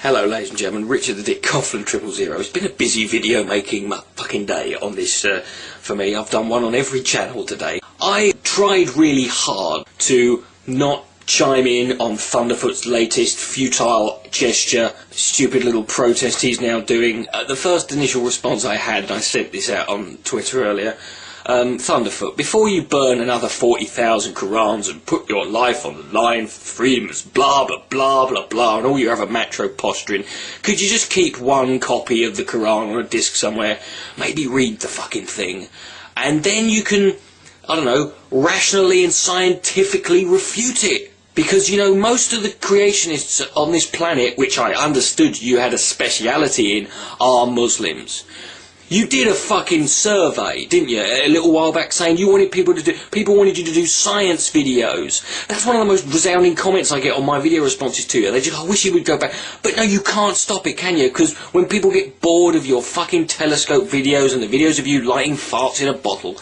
Hello ladies and gentlemen, Richard the Dick Coughlin 000. It's been a busy video making fucking day on this for me. I've done one on every channel today. I tried really hard to not chime in on Thunderfoot's latest futile gesture, stupid little protest he's now doing. The first initial response I had, and I sent this out on Twitter earlier, Thunderfoot, before you burn another 40,000 Qurans and put your life on the line for freedoms, blah blah blah blah blah, and all your other macho posturing, could you just keep one copy of the Quran on a disc somewhere, maybe read the fucking thing, and then you can, I don't know, rationally and scientifically refute it? Because, you know, most of the creationists on this planet, which I understood you had a speciality in, are Muslims. You did a fucking survey, didn't you, a little while back, saying you wanted people wanted you to do science videos. That's one of the most resounding comments I get on my video responses to you. They just, I wish you would go back. But no, you can't stop it, can you? Because when people get bored of your fucking telescope videos and the videos of you lighting farts in a bottle,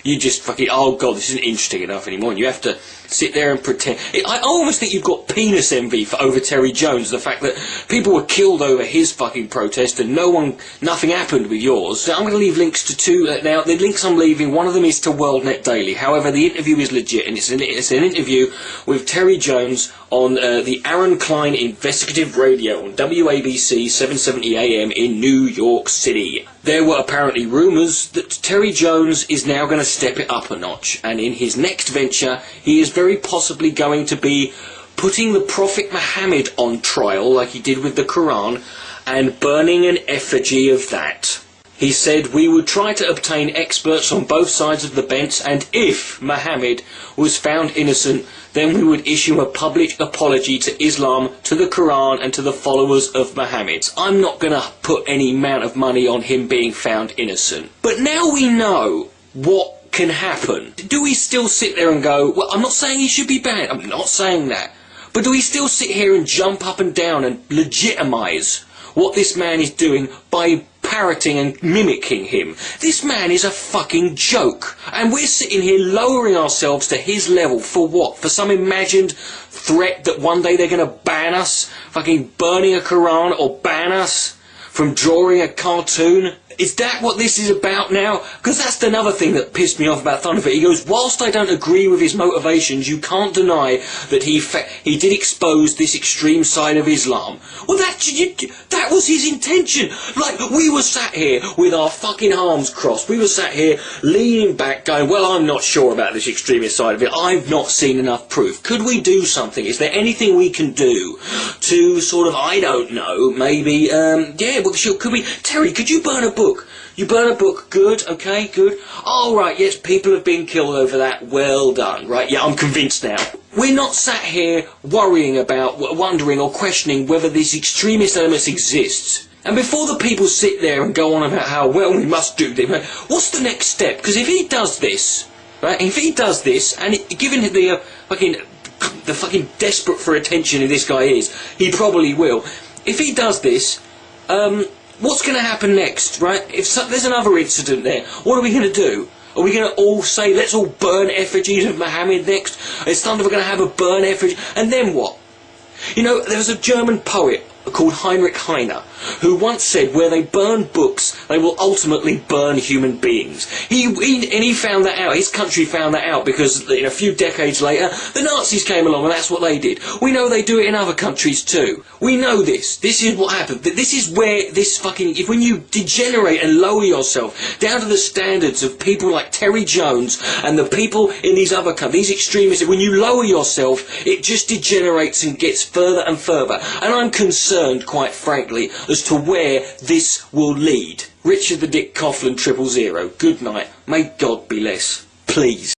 you just fucking, oh god, this isn't interesting enough anymore, and you have to sit there and pretend. I almost think you've got penis envy over Terry Jones, the fact that people were killed over his fucking protest and nothing happened with yours. So I'm going to leave links to two, now the links I'm leaving, one of them is to WorldNet Daily, however the interview is legit, and it's an interview with Terry Jones on the Aaron Klein Investigative Radio on WABC 770 AM in New York City. There were apparently rumours that Terry Jones is now going to step it up a notch, and in his next venture he is very possibly going to be putting the Prophet Muhammad on trial like he did with the Quran and burning an effigy of that. He said we would try to obtain experts on both sides of the bench, and if Muhammad was found innocent, then we would issue a public apology to Islam, to the Quran and to the followers of Muhammad. I'm not going to put any amount of money on him being found innocent. But now we know what can happen. Do we still sit there and go, well, I'm not saying he should be banned, I'm not saying that, but do we still sit here and jump up and down and legitimise what this man is doing by parroting and mimicking him? This man is a fucking joke, and we're sitting here lowering ourselves to his level for what? For some imagined threat that one day they're going to ban us, fucking burning a Quran, or ban us from drawing a cartoon? Is that what this is about now? Because that's another thing that pissed me off about Thunderfoot. He goes, whilst I don't agree with his motivations, you can't deny that he did expose this extreme side of Islam. Well, that was his intention. Like, we were sat here with our fucking arms crossed. We were sat here leaning back going, well, I'm not sure about this extremist side of it. I've not seen enough proof. Could we do something? Is there anything we can do to sort of, I don't know, maybe, yeah, well, sure, could we, Terry, could you burn a book? You burn a book, good, okay, good. Oh, right, yes, people have been killed over that, well done, right, yeah, I'm convinced now. We're not sat here worrying about, wondering or questioning whether this extremist element exists. And before the people sit there and go on about how, well, we must do this, what's the next step? Because if he does this, right, if he does this, and given the fucking desperate for attention this guy is, he probably will. If he does this, what's going to happen next, right? If there's another incident there, what are we going to do? Are we going to all say, let's all burn effigies of Muhammad next? Is Thunderfoot going to have a burn effigy? And then what? You know, there was a German poet called Heinrich Heine, who once said, where they burn books, they will ultimately burn human beings. He found that out, his country found that out, because a few decades later, the Nazis came along and that's what they did. We know they do it in other countries too. We know this. This is what happened. This is where this fucking, when you degenerate and lower yourself down to the standards of people like Terry Jones and the people in these other countries, these extremists, when you lower yourself, it just degenerates and gets further and further. And I'm concerned, quite frankly, as to where this will lead. Richard the Dick Coughlin 000. Good night. May God bless. Please.